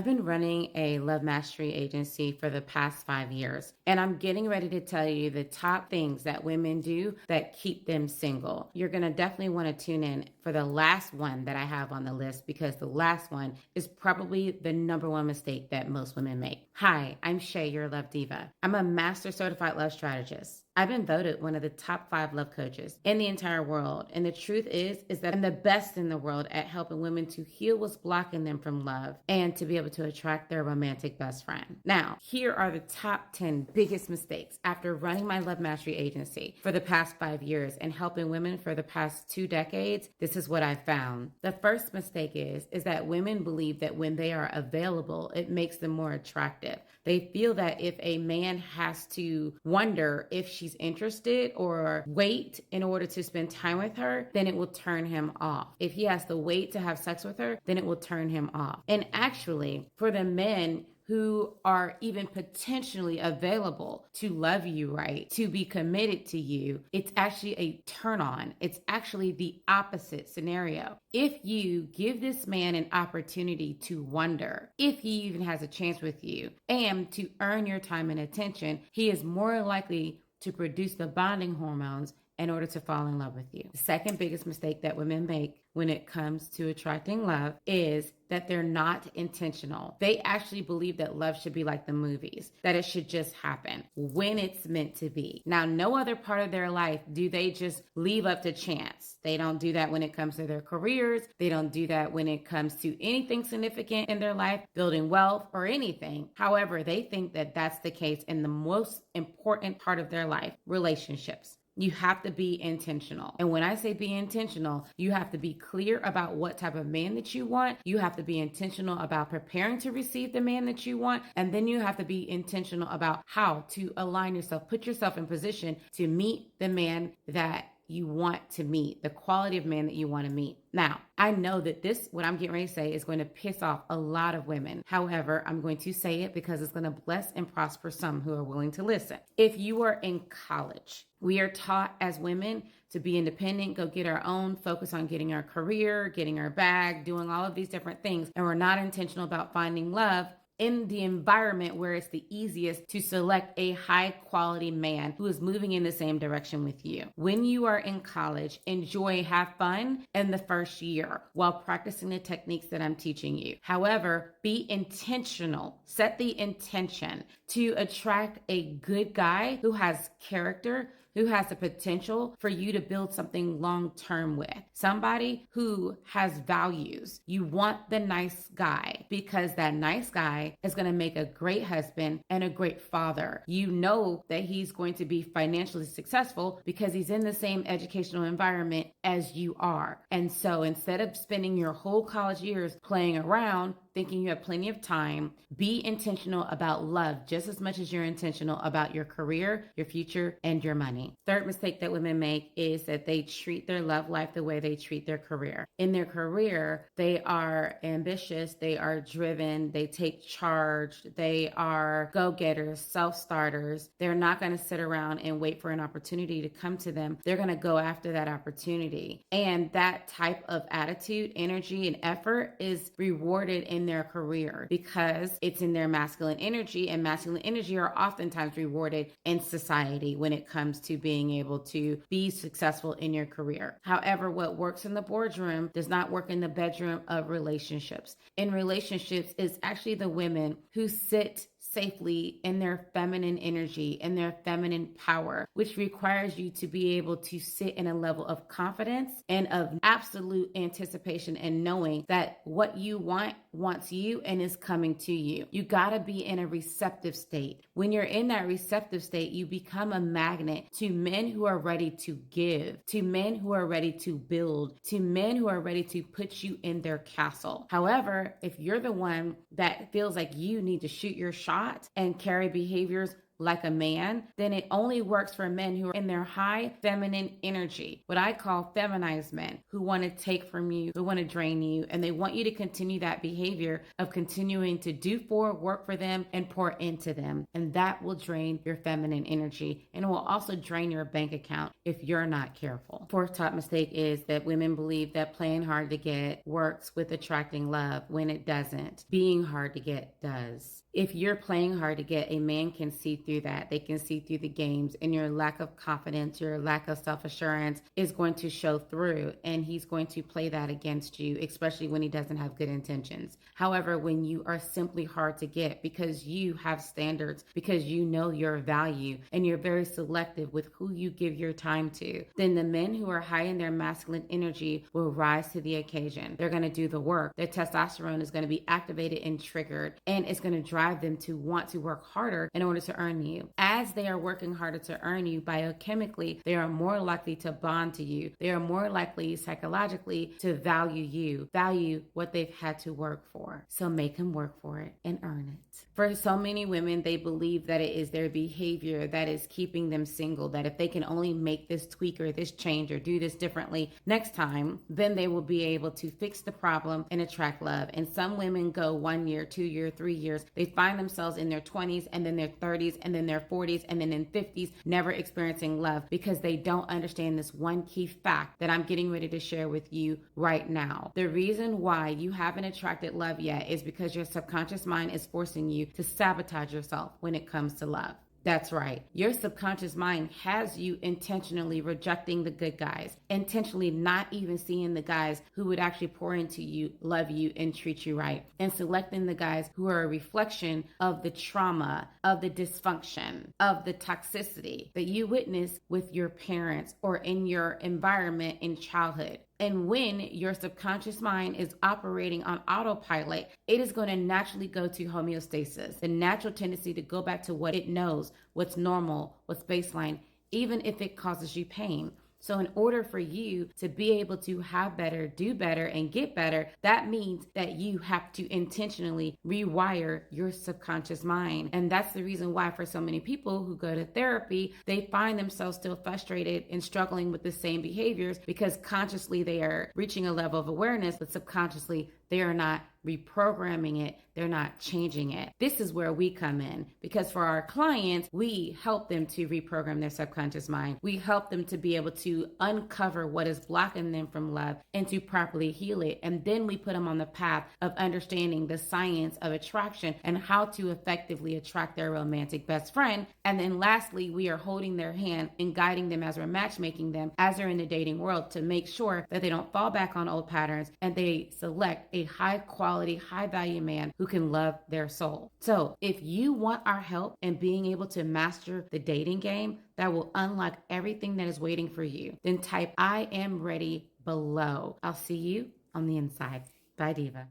I've been running a love mastery agency for the past 5 years, and I'm getting ready to tell you the top things that women do that keep them single. You're going to definitely want to tune in for the last one that I have on the list, because the last one is probably the number one mistake that most women make. Hi, I'm Shay, your Love Diva. I'm a Master Certified Love Strategist. I've been voted one of the top 5 love coaches in the entire world. And the truth is that I'm the best in the world at helping women to heal what's blocking them from love and to be able to attract their romantic best friend. Now, here are the top 10 biggest mistakes after running my love mastery agency for the past 5 years and helping women for the past 2 decades. This is what I found. The first mistake is that women believe that when they are available, it makes them more attractive. They feel that if a man has to wonder if she's interested or wait in order to spend time with her, then it will turn him off. If he has to wait to have sex with her, then it will turn him off. And actually, for the men who are even potentially available to love you right, to be committed to you, it's actually a turn on. It's actually the opposite scenario. If you give this man an opportunity to wonder if he even has a chance with you and to earn your time and attention, he is more likely to produce the bonding hormones in order to fall in love with you. The second biggest mistake that women make when it comes to attracting love is that they're not intentional. They actually believe that love should be like the movies, that it should just happen when it's meant to be. Now, no other part of their life do they just leave up to chance. They don't do that when it comes to their careers. They don't do that when it comes to anything significant in their life, building wealth or anything. However, they think that that's the case in the most important part of their life, relationships. You have to be intentional. And when I say be intentional, you have to be clear about what type of man that you want. You have to be intentional about preparing to receive the man that you want. And then you have to be intentional about how to align yourself, put yourself in position to meet the man that you want to meet, the quality of man that you want to meet. Now, I know that what I'm getting ready to say is going to piss off a lot of women. However, I'm going to say it because it's going to bless and prosper some who are willing to listen. If you are in college, we are taught as women to be independent, go get our own, focus on getting our career, getting our bag, doing all of these different things, and we're not intentional about finding love in the environment where it's the easiest to select a high quality man who is moving in the same direction with you. When you are in college, have fun in the first year while practicing the techniques that I'm teaching you. However, be intentional. Set the intention to attract a good guy who has character, who has the potential for you to build something long-term with. Somebody who has values. You want the nice guy because that nice guy is going to make a great husband and a great father. You know that he's going to be financially successful because he's in the same educational environment as you are. And so instead of spending your whole college years playing around, thinking you have plenty of time, be intentional about love just as much as you're intentional about your career, your future, and your money. Third mistake that women make is that they treat their love life the way they treat their career. In their career, they are ambitious, they are driven, they take charge, they are go-getters, self-starters. They're not going to sit around and wait for an opportunity to come to them. They're going to go after that opportunity. And that type of attitude, energy, and effort is rewarded in their career because it's in their masculine energy, and masculine energy are oftentimes rewarded in society when it comes to being able to be successful in your career. However, what works in the boardroom does not work in the bedroom of relationships. In relationships, it's actually the women who sit safely in their feminine energy and their feminine power, which requires you to be able to sit in a level of confidence and of absolute anticipation and knowing that what you want wants you and is coming to you. You got to be in a receptive state. When you're in that receptive state, you become a magnet to men who are ready to give, to men who are ready to build, to men who are ready to put you in their castle. However, if you're the one that feels like you need to shoot your shot and carry behaviors like a man, then it only works for men who are in their high feminine energy, what I call feminized men, who want to take from you, who want to drain you, and they want you to continue that behavior of continuing to work for them and pour into them. And that will drain your feminine energy, and it will also drain your bank account if you're not careful. Fourth top mistake is that women believe that playing hard to get works with attracting love when it doesn't. Being hard to get does. If you're playing hard to get, a man can see through that. They can see through the games, and your lack of confidence, your lack of self-assurance is going to show through, and he's going to play that against you, especially when he doesn't have good intentions. However, when you are simply hard to get because you have standards, because you know your value, and you're very selective with who you give your time to, then the men who are high in their masculine energy will rise to the occasion. They're going to do the work. Their testosterone is going to be activated and triggered, and it's going to drive them to want to work harder in order to earn you. As they are working harder to earn you, biochemically, they are more likely to bond to you. They are more likely psychologically to value what they've had to work for. So make them work for it and earn it. For so many women, they believe that it is their behavior that is keeping them single, that if they can only make this tweak or this change or do this differently next time, then they will be able to fix the problem and attract love. And some women go 1 year, 2 year, 3 years. They find themselves in their 20s and then their 30s and then their 40s and then in 50s, never experiencing love because they don't understand this one key fact that I'm getting ready to share with you right now. The reason why you haven't attracted love yet is because your subconscious mind is forcing you to sabotage yourself when it comes to love. That's right. Your subconscious mind has you intentionally rejecting the good guys, intentionally not even seeing the guys who would actually pour into you, love you, and treat you right, and selecting the guys who are a reflection of the trauma, of the dysfunction, of the toxicity that you witnessed with your parents or in your environment in childhood. And when your subconscious mind is operating on autopilot, it is going to naturally go to homeostasis, the natural tendency to go back to what it knows, what's normal, what's baseline, even if it causes you pain. So in order for you to be able to have better, do better, and get better, that means that you have to intentionally rewire your subconscious mind. And that's the reason why for so many people who go to therapy, they find themselves still frustrated and struggling with the same behaviors because consciously they are reaching a level of awareness, but subconsciously they are not reprogramming it. They're not changing it. This is where we come in because for our clients, we help them to reprogram their subconscious mind. We help them to be able to uncover what is blocking them from love and to properly heal it. And then we put them on the path of understanding the science of attraction and how to effectively attract their romantic best friend. And then lastly, we are holding their hand and guiding them as we're matchmaking them as they're in the dating world to make sure that they don't fall back on old patterns and they select a high quality, high value man who can love their soul. So if you want our help in being able to master the dating game that will unlock everything that is waiting for you, then type I am ready below. I'll see you on the inside. Bye, Diva.